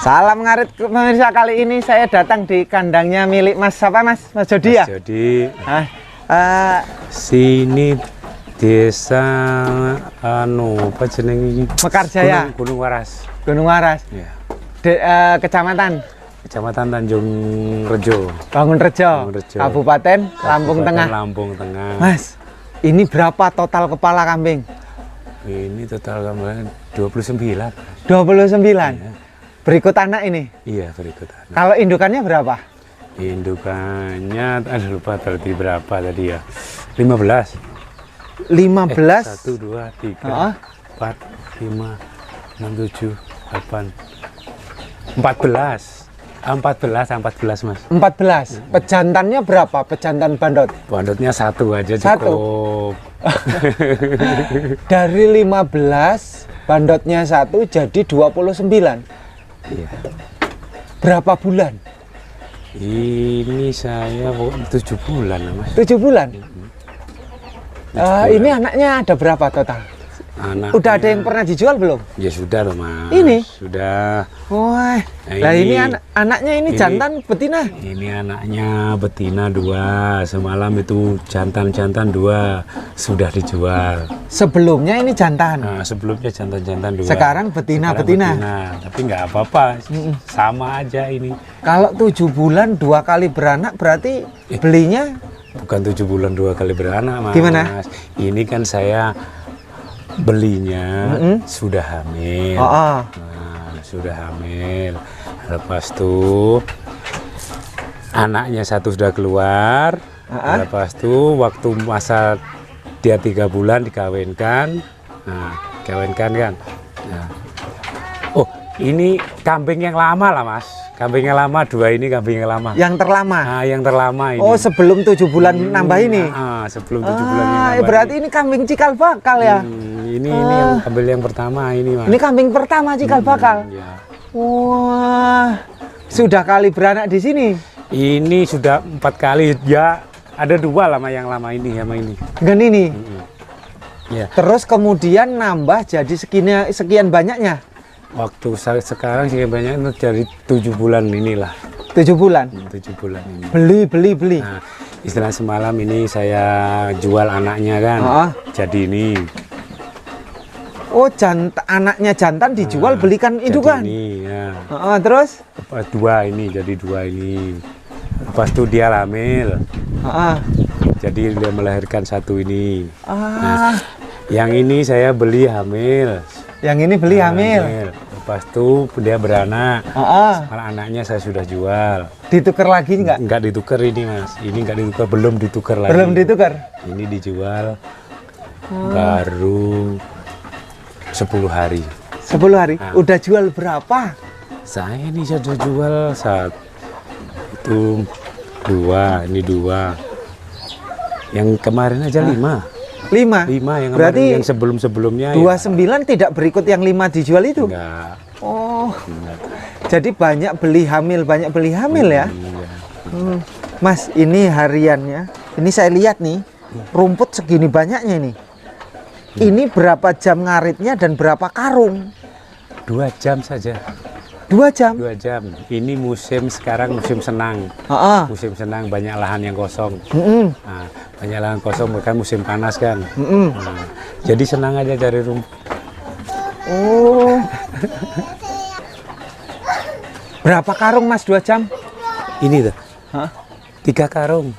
Salam ngarit pemirsa, kali ini saya datang di kandangnya milik Mas siapa Mas? Mas Jody ya? Jadi sini desa apa jenenge? Mekarjaya. Gunung Waras. Gunung Waras. Ya. Kecamatan Tanjung Rejo. Bangun Rejo. Kabupaten Lampung Tengah. Lampung Tengah. Mas, ini berapa total kepala kambing? Ini total kambing 29. 29. Ya. Berikut anak ini? Iya, berikut anak. Kalau indukannya berapa? Indukannya, lupa tadi berapa tadi ya? 15. 15. 1, 2, 3, 4, 5, 6, 7, 8, 14. 14 Mas. 14. Pejantannya berapa? Pejantan bandot? Bandotnya 1 aja Satu. cukup. Dari 15, bandotnya 1 jadi 29. Iya. Berapa bulan? Ini saya 7 bulan Mas. 7 bulan? 7 bulan. Ini anaknya ada berapa total? Anaknya, udah ada yang pernah dijual belum? Ya sudah loh Mas. Ini? Sudah. Wah, nah ini anaknya ini jantan betina? Ini anaknya betina 2. Semalam itu jantan-jantan 2 sudah dijual. Sebelumnya ini jantan? Nah, sebelumnya jantan-jantan 2. Sekarang betina-betina? Tapi nggak apa-apa, sama aja ini. Kalau 7 bulan 2 kali beranak berarti belinya? Bukan 7 bulan 2 kali beranak Mas. Gimana? Ini kan saya belinya sudah hamil. Nah, sudah hamil. Lepas itu anaknya 1 sudah keluar. Lepas itu waktu masa dia 3 bulan dikawinkan. Nah, kawinkan kan. Nah. Oh, ini kambing yang lama lah Mas. Kambing yang lama 2 ini kambing yang lama. Yang terlama? Nah, yang terlama ini. Oh, sebelum 7 bulan nambah ini? Sebelum 7 bulan ini nambah. Berarti ini kambing cikal bakal ya? Ini yang kambing yang pertama ini Mas. Ini kambing pertama cikal bakal? Ya. Wah, sudah kali beranak di sini? Ini sudah 4 kali ya. Ada 2 lama yang lama ini sama ini. Dengan ini? Ya. Terus kemudian nambah jadi sekian banyaknya? Waktu sekarang sih banyak dari 7 bulan inilah. 7 bulan? 7 bulan ini. Beli. Nah, istilah semalam ini saya jual anaknya kan. Jadi ini. Oh, anaknya jantan dijual, belikan indukan? Ini ya. Terus? 2 ini, jadi 2 ini. Lepas itu dia hamil. Jadi dia melahirkan 1 ini. Nah, yang ini saya beli hamil. Yang ini beli hamil. Lepas itu dia beranak. Anaknya saya sudah jual. Ditukar lagi enggak? Enggak ditukar ini Mas. Ini enggak ditukar, belum ditukar lagi. Belum ditukar? Ini dijual baru 10 hari. 10 hari? Udah jual berapa? Saya ini sudah jual 1, itu 2, ini 2. Yang kemarin aja 5. 5 yang berarti yang sebelum-sebelumnya 29 ya? Tidak berikut yang 5 dijual itu? Enggak. Oh, enggak. Jadi banyak beli hamil ya? Iya. Mas, ini hariannya. Ini saya lihat nih, rumput segini banyaknya ini. Ini berapa jam ngaritnya dan berapa karung? 2 jam saja. 2 jam? 2 jam. Ini musim sekarang musim senang. Musim senang, banyak lahan yang kosong. Nah, banyak lahan kosong, bukan musim panas kan. Nah, jadi senang aja cari rumput. Oh. Berapa karung Mas 2 jam? Ini tuh. 3 karung.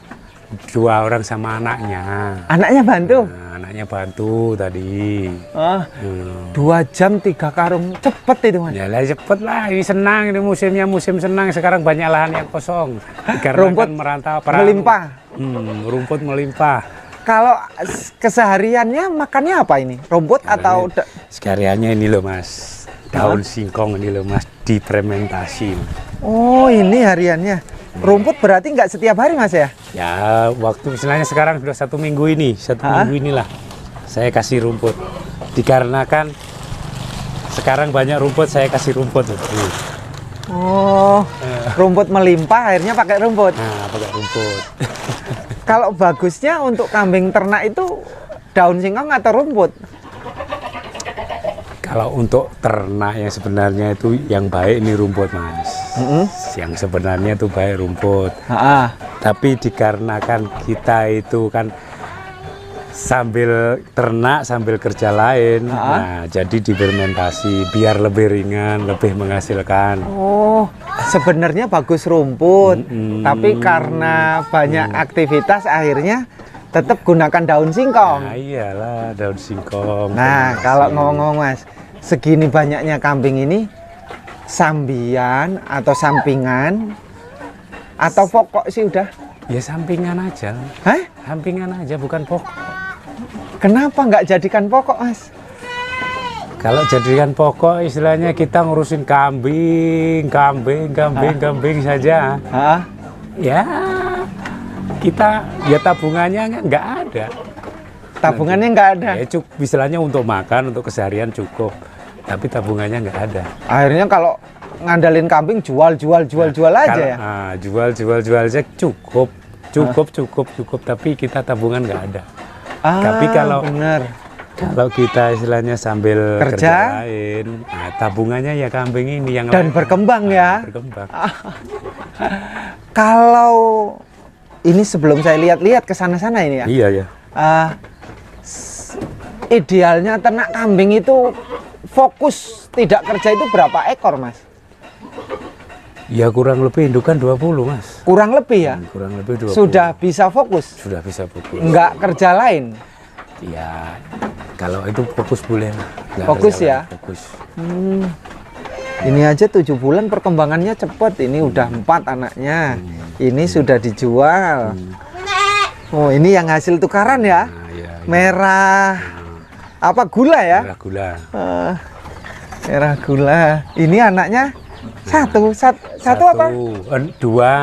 2 orang sama anaknya. Anaknya bantu? Nah, anaknya bantu tadi. 2 jam 3 karung, cepet itu Mas? Ya lah cepet lah, ini senang, ini musimnya musim senang. Sekarang banyak lahan yang kosong. Rumput kan merantau melimpah? Rumput melimpah. Kalau kesehariannya makannya apa ini? Rumput atau? Sekaliannya ini loh Mas, daun singkong ini loh Mas, difermentasi. Oh, ini hariannya. Rumput berarti nggak setiap hari Mas ya? Ya, waktu istilahnya sekarang sudah 1 minggu ini, 1 minggu inilah saya kasih rumput. Dikarenakan sekarang banyak rumput, saya kasih rumput. Oh, rumput melimpah, akhirnya pakai rumput. Nah, pakai rumput. Kalau bagusnya untuk kambing ternak itu daun singkong atau rumput? Kalau untuk ternak yang sebenarnya itu yang baik ini rumput, Mas. Yang sebenarnya itu baik rumput. Tapi dikarenakan kita itu kan sambil ternak sambil kerja lain, nah jadi difermentasi biar lebih ringan, lebih menghasilkan. Oh, sebenarnya bagus rumput, tapi karena banyak aktivitas akhirnya tetap gunakan daun singkong. Nah, iyalah daun singkong. Nah, kalau ngomong-ngomong Mas, segini banyaknya kambing ini sambian atau sampingan atau pokok sih udah? Ya sampingan aja. Hah? Sampingan aja, bukan pokok. Kenapa nggak jadikan pokok, Mas? Kalau jadikan pokok istilahnya kita ngurusin kambing saja. Ya kita ya tabungannya nggak ada. Tabungannya nggak ada. Ya cukup istilahnya untuk makan, untuk keseharian cukup. Tapi tabungannya nggak ada. Akhirnya kalau ngandalin kambing jual aja ya. Jual aja cukup. Tapi kita tabungan nggak ada. Tapi kalau kita istilahnya sambil kerja lain, nah, tabungannya ya kambing ini yang dan berkembang ya. Berkembang. Kalau ini sebelum saya lihat-lihat ke sana-sana ini ya. Iya ya. Idealnya ternak kambing itu fokus tidak kerja itu berapa ekor, Mas? Ya kurang lebih indukan 20, Mas. Kurang lebih ya? Kurang lebih 20. Sudah bisa fokus? Sudah bisa fokus. Enggak kerja lain? Ya, kalau itu fokus boleh. Fokus ya? Fokus. Ini aja 7 bulan perkembangannya cepat. Ini udah 4 anaknya. Ini sudah dijual. Oh, ini yang hasil tukaran ya? Ya. Merah. Apa gula ya? Merah gula. Merah gula. Ini anaknya satu apa? Dua.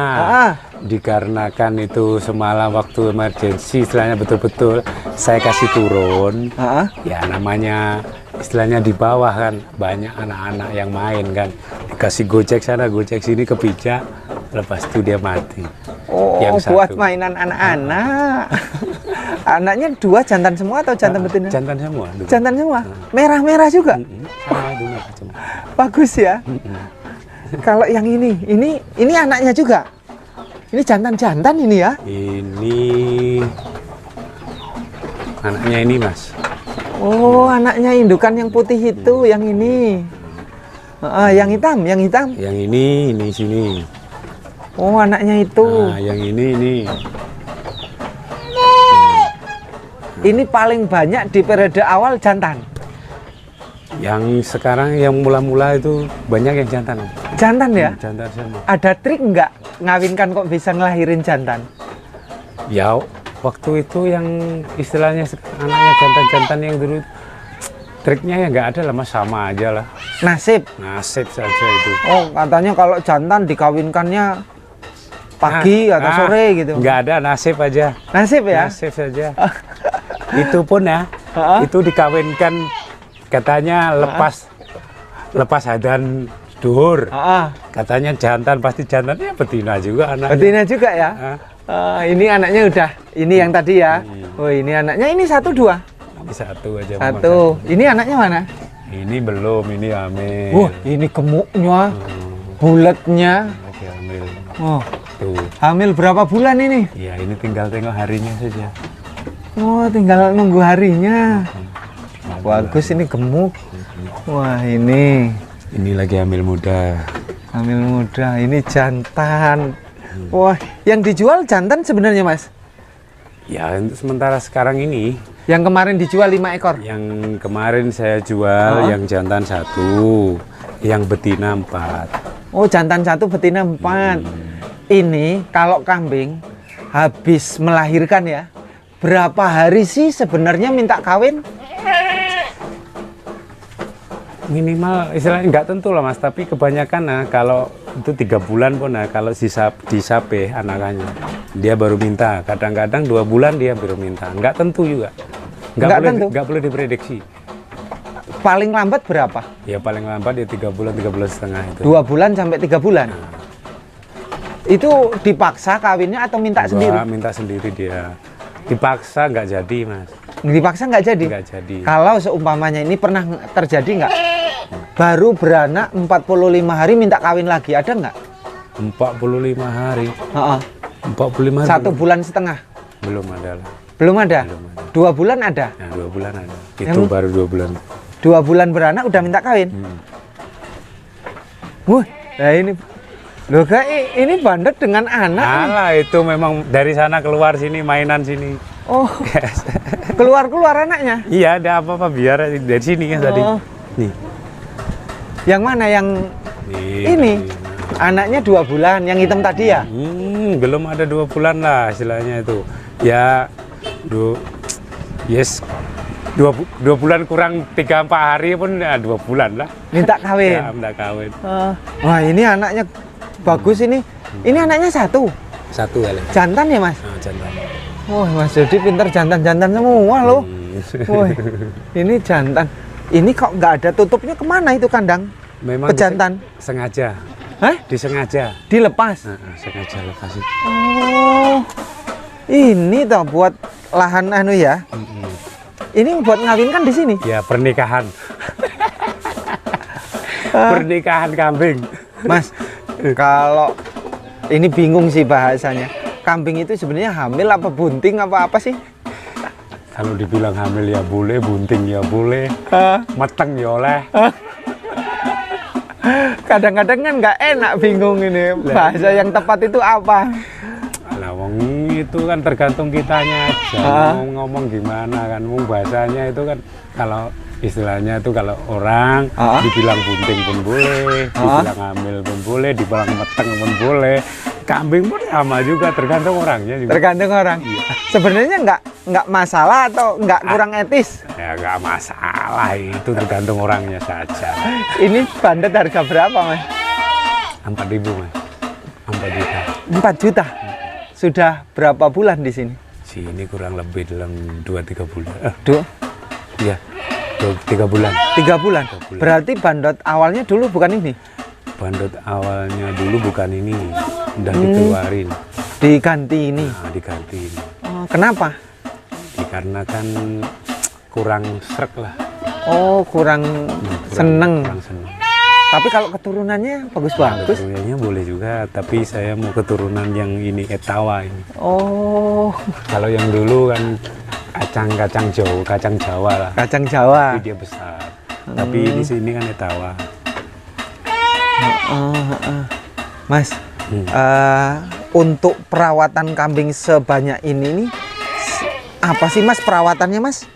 Dikarenakan itu semalam waktu emergensi, istilahnya betul-betul saya kasih turun. Ya namanya istilahnya di bawah kan banyak anak-anak yang main kan, dikasih gocek sana gocek sini kepijak, lepas itu dia mati. Oh, yang buat mainan anak-anak. Anaknya 2 jantan semua atau jantan betina? Jantan semua. Jantan semua. Merah-merah juga. Sama itu merah semua. Bagus ya. Kalau yang ini anaknya juga. Ini jantan-jantan ini ya? Ini anaknya ini, Mas. Oh, anaknya indukan yang putih itu, yang ini. Yang hitam. Yang ini sini. Oh, anaknya itu. Nah, yang ini. Ini paling banyak di periode awal jantan. Yang sekarang yang mula-mula itu banyak yang jantan. Jantan ya? Jantan semua. Ada trik nggak ngawinkan kok bisa ngelahirin jantan? Ya, waktu itu yang istilahnya anaknya jantan-jantan yang dulu triknya ya nggak ada lah, Mas, sama aja lah. Nasib saja itu. Oh, katanya kalau jantan dikawinkannya pagi atau sore gitu. Nggak ada, nasib aja. Nasib ya? Nasib saja. Itu pun ya, itu dikawinkan katanya lepas hadan duhur. Katanya jantan, pasti jantannya betina juga anaknya. Betina juga ya? Ini anaknya udah, ini yang tadi ya. Oh, ini anaknya, ini 1, 2? Ini 1 aja. 1. Ini anaknya mana? Ini belum, ini hamil. Wah, ini gemuknya, bulatnya. Lagi hamil. Oh, tuh. Hamil berapa bulan ini? Ya, ini tinggal tengok harinya saja. Oh, tinggal nunggu harinya. Bagus, ini gemuk. Wah, ini lagi hamil muda. Hamil muda, ini jantan. Wah, yang dijual jantan sebenarnya, Mas? Ya, untuk sementara sekarang ini. Yang kemarin dijual 5 ekor? Yang kemarin saya jual yang jantan 1, yang betina 4. Oh, jantan 1, betina 4. Ini kalau kambing habis melahirkan ya, berapa hari sih sebenarnya minta kawin? Minimal istilahnya nggak tentu lah, Mas, tapi kebanyakan nah kalau itu 3 bulan pun nah kalau disape anakannya dia baru minta, kadang-kadang 2 bulan dia baru minta, nggak tentu juga, nggak boleh diprediksi. Paling lambat berapa? Ya paling lambat ya 3 bulan, 3 bulan setengah itu. 2 bulan sampai 3 bulan. Itu dipaksa kawinnya atau minta sendiri? Minta sendiri dia. Dipaksa nggak jadi, Mas. Dipaksa nggak jadi? Nggak jadi. Kalau seumpamanya ini pernah terjadi nggak? Baru beranak 45 hari minta kawin lagi, ada nggak? 45 hari. 45 hari. 1 bulan setengah? Belum ada lah. Belum ada? 2 bulan ada? Nah, 2 bulan ada. Itu baru 2 bulan. 2 bulan beranak udah minta kawin? Wah, nah ini loh kak, ini bandot dengan anak. Alah, itu memang dari sana keluar sini, mainan sini. Oh, keluar anaknya? Iya, ada apa-apa biar dari sini kan tadi. Nih. Yang mana yang ini? Anaknya 2 bulan, yang hitam tadi ya? Belum ada 2 bulan lah istilahnya itu. Ya, 2 bulan kurang 3-4 hari pun ya 2 bulan lah. Minta kawin? Ya, minta kawin. Wah, ini anaknya bagus ini. Ini anaknya 1? 1 kali. Jantan ya mas? Jantan. Wah, Mas Jody pinter jantan-jantan semua loh. Wah, ini jantan. Ini kok nggak ada tutupnya, kemana itu kandang? Memang pejantan? Sengaja. Hah? Disengaja. Dilepas? Sengaja lepas. Oh, ini toh buat lahan anu ya? Ini buat ngawinkan di sini? Ya, pernikahan. Pernikahan kambing. Mas, kalau ini bingung sih bahasanya. Kambing itu sebenarnya hamil apa bunting apa sih? Kalau dibilang hamil ya boleh, bunting ya boleh, mateng ya oleh. Kadang-kadang kan nggak enak, bingung ini bahasa yang tepat itu apa? Lah wong itu kan tergantung kitanya aja mau ngomong gimana kan. Bahasanya itu kan kalau istilahnya itu kalau orang dibilang bunting pun boleh, dibilang hamil pun boleh, dibilang mateng pun boleh. Kambing pun sama juga, tergantung orangnya juga. Tergantung orang. Iya. Sebenarnya nggak masalah atau nggak kurang etis? Ya nggak masalah, itu tergantung orangnya saja. Ini bandot harga berapa mas? 4.000 mas. 4 juta. 4 juta? Sudah berapa bulan di sini? Sini kurang lebih dalam 2-3 bulan. Iya, 3 bulan. 3 bulan. Berarti bandot awalnya dulu bukan ini? Bandot awalnya dulu bukan ini, udah dikeluarin. Diganti ini? Nah, diganti ini. Oh, kenapa? Dikarenakan kurang srek lah. Oh, kurang seneng. Kurang seneng. Tapi kalau keturunannya bagus-bagus? Keturunannya boleh juga, tapi saya mau keturunan yang ini etawa ini. Oh. Kalau yang dulu kan kacang Jawa lah. Kacang Jawa. Tapi dia besar. Tapi di sini kan etawa. Mas, untuk perawatan kambing sebanyak ini nih, apa sih mas perawatannya mas?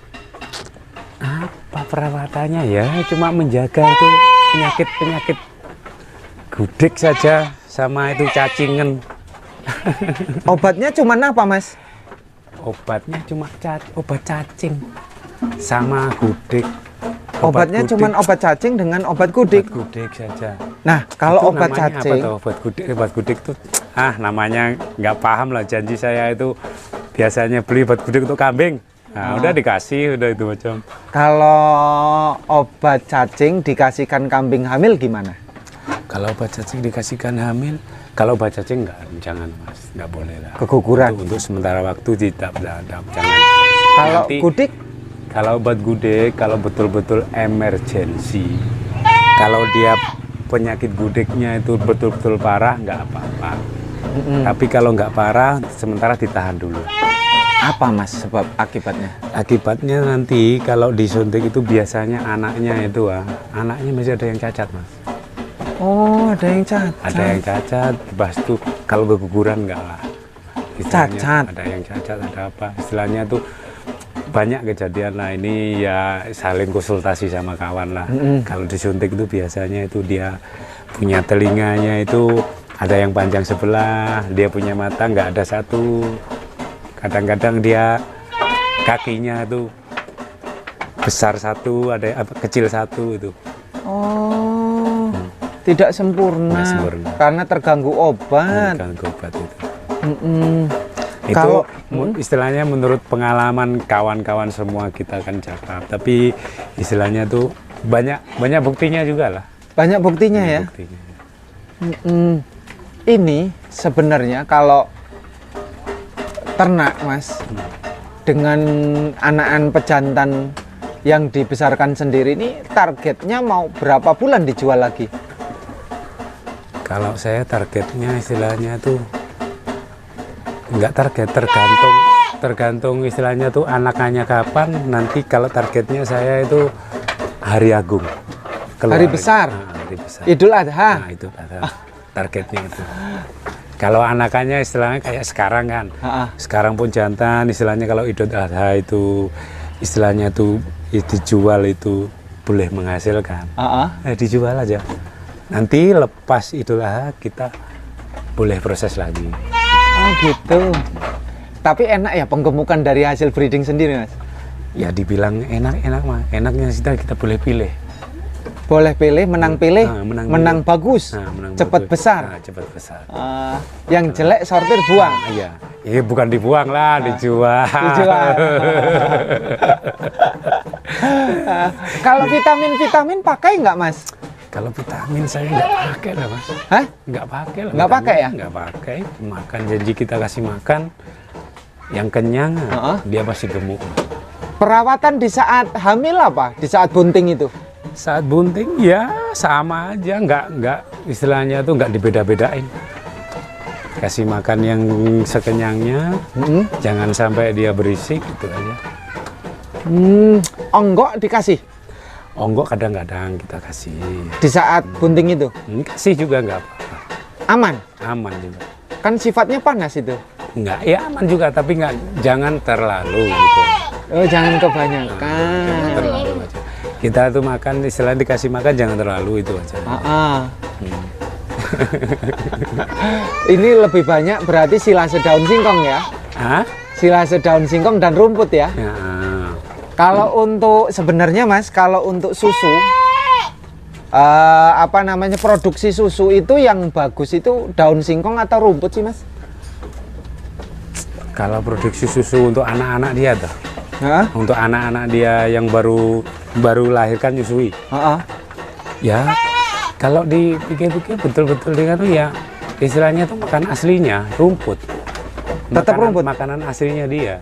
Apa perawatannya ya? Cuma menjaga itu penyakit gudeg saja, sama itu cacingan. Obatnya cuma apa mas? Obatnya cuma obat cacing sama gudeg. Obatnya cuma obat cacing dengan obat gudeg. Gudeg saja. Nah, kalau itu obat cacing, apa obat gudeg itu namanya nggak paham lah. Janji saya itu biasanya beli obat gudeg untuk kambing. Nah, udah dikasih, udah itu macam. Kalau obat cacing dikasihkan kambing hamil gimana? Kalau obat cacing dikasihkan hamil, kalau obat cacing jangan mas, nggak boleh lah. Keguguran. Untuk sementara waktu tidak jangan. Kalau gudeg? Kalau obat gudeg, kalau betul-betul emergensi, kalau dia penyakit gudegnya itu betul-betul parah, nggak apa-apa. Tapi kalau nggak parah, sementara ditahan dulu. Apa mas sebab akibatnya? Akibatnya nanti kalau disuntik itu biasanya anaknya anaknya masih ada yang cacat mas. Oh, ada yang cacat. Ada yang cacat, lepas itu kalau keguguran enggak lah. Cacat. Ada yang cacat, ada apa? Istilahnya tuh banyak kejadian lah, ini ya saling konsultasi sama kawan lah. Kalau disuntik itu biasanya itu dia punya telinganya itu ada yang panjang sebelah, dia punya mata nggak ada satu. Kadang-kadang dia kakinya itu besar satu, ada kecil satu itu. Oh, tidak sempurna. Karena terganggu obat. Terganggu obat itu. Itu Kalau istilahnya menurut pengalaman kawan-kawan semua kita kan cakap, tapi istilahnya tuh banyak buktinya juga lah. Banyak buktinya ya. Buktinya. Ini sebenarnya kalau ternak mas, dengan anak-anak pejantan yang dibesarkan sendiri ini targetnya mau berapa bulan dijual lagi? Kalau saya targetnya istilahnya tuh nggak target, tergantung istilahnya tuh anakannya kapan. Nanti kalau targetnya saya itu hari agung, hari besar, hari besar, Idul Adha. Nah, itu targetnya itu. Kalau anakannya istilahnya kayak sekarang kan, sekarang pun jantan istilahnya kalau Idul Adha itu istilahnya tuh dijual itu boleh menghasilkan, dijual aja. Nanti lepas Idul Adha kita boleh proses lagi. Oh gitu. Tapi enak ya penggemukan dari hasil breeding sendiri, Mas? Ya dibilang enak mah. Enaknya kita boleh pilih. Boleh pilih, menang pilih, menang bagus, cepat besar. Cepat besar. Yang jelek sortir buang. Iya. Ini bukan dibuang lah, dijual. Kalau vitamin pakai nggak, Mas? Kalau vitamin saya nggak pakai lah, Mas. Hah? Nggak pakai lah. Nggak pakai ya? Nggak pakai. Makan janji kita kasih makan yang kenyang, dia pasti gemuk. Perawatan di saat hamil apa? Di saat bunting itu? Saat bunting ya sama aja, nggak istilahnya tuh nggak dibeda-bedain. Kasih makan yang sekenyangnya, jangan sampai dia berisik gitu aja. Onggok dikasih? Onggok kadang-kadang kita kasih. Di saat bunting itu? Kasih juga nggak apa-apa. Aman? Aman juga. Kan sifatnya panas itu? Enggak, ya aman juga, tapi jangan terlalu gitu. Oh, jangan kebanyakan. Jangan terlalu aja. Kita tuh makan, istilahnya dikasih makan jangan terlalu itu aja. Ini lebih banyak berarti silase daun singkong ya? Silase daun singkong dan rumput ya? Kalau untuk sebenarnya Mas, kalau untuk susu, produksi susu itu yang bagus itu daun singkong atau rumput sih Mas? Kalau produksi susu untuk anak-anak dia tuh, untuk anak-anak dia yang baru lahirkan nyusui, ya kalau dipikir-pikir betul-betul dengan tuh ya istilahnya tuh makan aslinya rumput, rumput, makanan aslinya dia,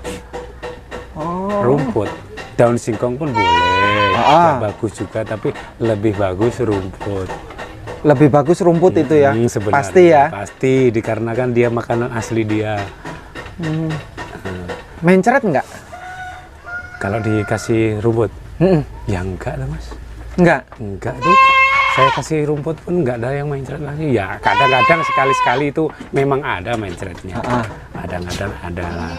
rumput. Daun singkong pun boleh, bagus juga, tapi lebih bagus rumput. Lebih bagus rumput itu ya, pasti ya. Pasti, dikarenakan dia makanan asli dia. Mencret enggak? Kalau dikasih rumput, ya enggak lah Mas. Enggak tuh. Saya kasih rumput pun enggak ada yang mencret lagi. Ya kadang-kadang sekali-sekali itu memang ada mencretnya. Kadang-kadang ada lah.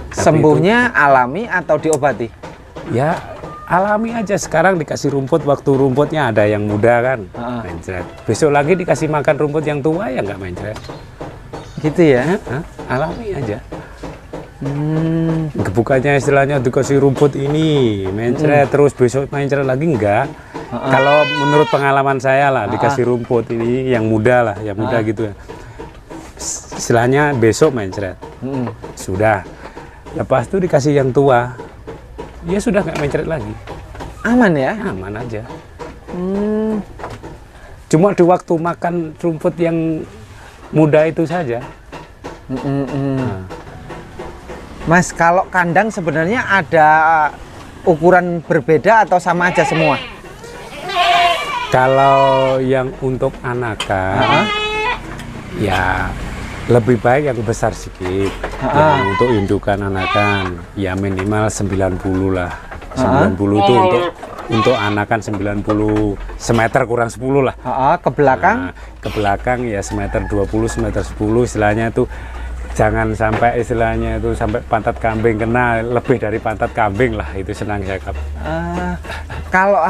Sembuhnya alami atau diobati? Ya alami aja. Sekarang dikasih rumput, waktu rumputnya ada yang muda kan, mencret. Besok lagi dikasih makan rumput yang tua ya enggak mencret. Gitu ya? Alami aja. Bukannya istilahnya dikasih rumput ini mencret terus besok mencret lagi enggak. Kalau menurut pengalaman saya lah, dikasih rumput ini yang muda lah, yang muda gitu ya, istilahnya besok mencret. Sudah, lepas itu dikasih yang tua, ya sudah nggak mencret lagi. Aman ya? Aman aja. Cuma di waktu makan rumput yang muda itu saja. Mas, kalau kandang sebenarnya ada ukuran berbeda atau sama aja semua? Kalau yang untuk anakan, ya lebih baik yang besar sedikit. Yang untuk indukan anakan, ya minimal 90 lah. 90 itu untuk anakan 90, semeter kurang 10 lah. Ke belakang? Ke belakang ya semeter 20, semeter 10 istilahnya itu. Jangan sampai istilahnya itu sampai pantat kambing kena, lebih dari pantat kambing lah, itu senang saya kap. Kalau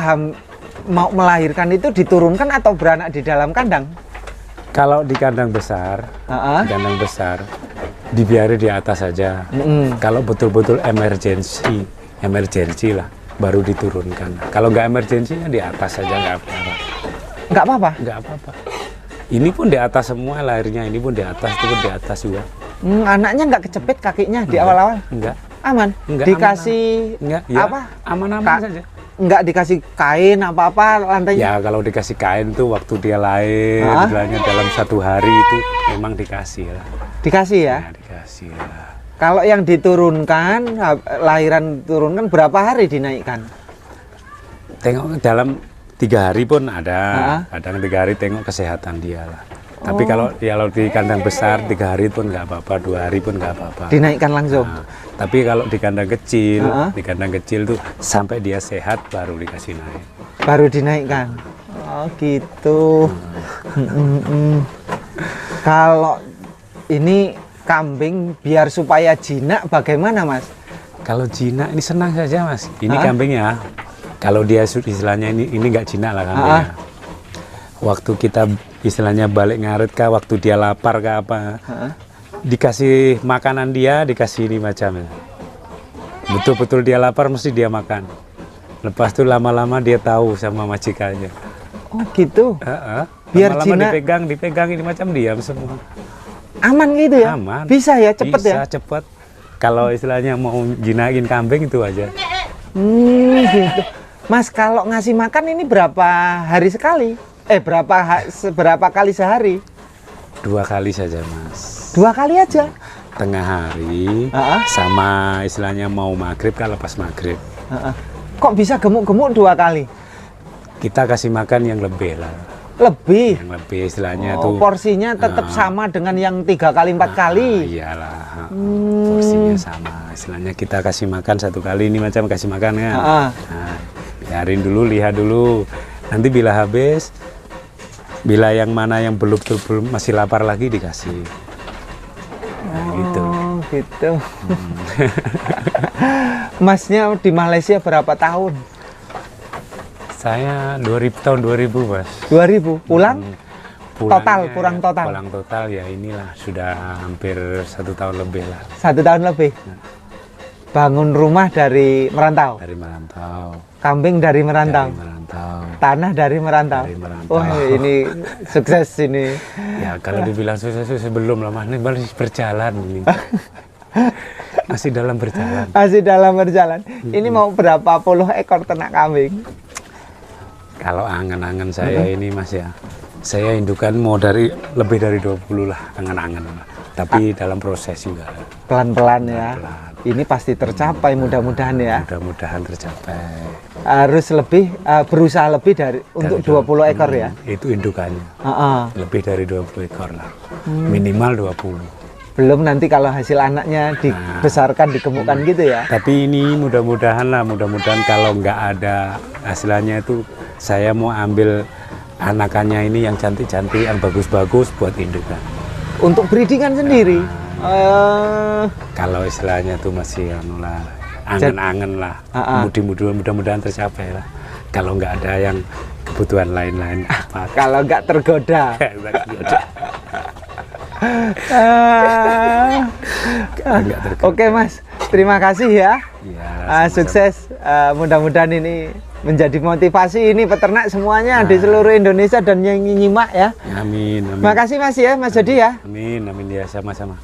mau melahirkan itu diturunkan atau beranak di dalam kandang? Kalau di kandang besar, dibiarin di atas saja. Kalau betul-betul emergency lah, baru diturunkan. Kalau nggak emergensinya di atas saja, nggak apa-apa. Nggak apa-apa? Nggak apa-apa. Ini pun di atas semua lahirnya, ini pun di atas, itu pun di atas juga. Anaknya nggak kecepit kakinya di awal-awal? Enggak. Aman? Enggak, dikasih enggak, ya, apa? Aman-aman saja. Nggak dikasih kain apa-apa lantainya? Ya kalau dikasih kain tuh waktu dia lahir, bilangnya dalam 1 hari itu memang dikasih lah. Dikasih ya? Ya dikasih lah. Kalau yang diturunkan, lahiran turunkan berapa hari dinaikkan? Tengok dalam 3 hari pun ada, kadang 3 hari tengok kesehatan dia lah. Tapi kalau di kandang besar 3 hari pun nggak apa-apa, 2 hari pun nggak apa-apa. Dinaikkan langsung. Nah, tapi kalau di kandang kecil, tuh sampai dia sehat baru dikasih naik. Baru dinaikkan. Oh gitu. Kalau ini kambing biar supaya jinak bagaimana Mas? Kalau jinak ini senang saja Mas. Ini kambingnya. Kalau dia istilahnya ini nggak jinak lah kambingnya. Waktu kita istilahnya balik ngarit kah, waktu dia lapar kah apa, dikasih makanan dia, dikasih ini macam. Betul-betul dia lapar mesti dia makan. Lepas itu lama-lama dia tahu sama majikannya. Oh gitu. Biar lama-lama jinak. dipegang ini macam diam semua. Aman gitu ya? Aman. Bisa ya, cepet ya? Bisa cepet. Kalau istilahnya mau jinakin kambing itu aja. Gitu. Mas kalau ngasih makan ini berapa hari sekali? Berapa kali sehari? 2 kali saja Mas. 2 kali aja? Tengah hari sama istilahnya mau maghrib kan lepas maghrib. Kok bisa gemuk-gemuk 2 kali? Kita kasih makan yang lebih lah. Lebih? Yang lebih istilahnya tuh. Porsinya tetap sama dengan yang 3 kali 4 kali? Iyalah. Porsinya sama. Istilahnya kita kasih makan 1 kali ini macam kasih makan kan. Nah, biarin dulu, lihat dulu. Nanti bila habis, bila yang mana yang belum masih lapar lagi dikasih. Nah, gitu. Gitu. Masnya di Malaysia berapa tahun? Saya tahun 2000 Mas. 2000? Pulang? Pulangnya, Pulang total? Pulang total ya inilah sudah hampir 1 tahun lebih lah. 1 tahun lebih? Bangun rumah dari merantau? Dari merantau. Kambing dari merantau? Dari merantau. Tanah dari merantau? Dari merantau. Oh ini sukses ini. Ya kalau dibilang sukses belum lah Mas, ini masih berjalan ini. Masih dalam berjalan. Masih dalam berjalan. Ini mau berapa puluh ekor ternak kambing? Kalau angan-angan saya ini Mas ya, saya indukan mau lebih dari 20 lah angan-angan lah. Tapi dalam proses juga. Pelan-pelan ya. Ini pasti tercapai mudah-mudahan ya. Mudah-mudahan tercapai. Harus lebih berusaha lebih untuk 20 ekor ya. Itu indukannya. Lebih dari 20 ekor lah. Minimal 20. Belum nanti kalau hasil anaknya dibesarkan, digemukkan gitu ya. Tapi ini mudah-mudahan kalau nggak ada hasilnya itu saya mau ambil anakannya ini yang cantik-cantik, yang bagus-bagus buat indukan. Untuk breedingan sendiri. Kalau istilahnya tuh masih angen-angen lah. Mudah-mudahan tercapai lah. Kalau nggak ada yang kebutuhan lain-lain apa. Kalau nggak tergoda. Oke Mas, terima kasih ya. Sukses. Mudah-mudahan ini menjadi motivasi ini peternak semuanya di seluruh Indonesia dan yang nyimak ya. Amin. Terima kasih Mas ya, Mas Jody ya. Amin ya, sama-sama.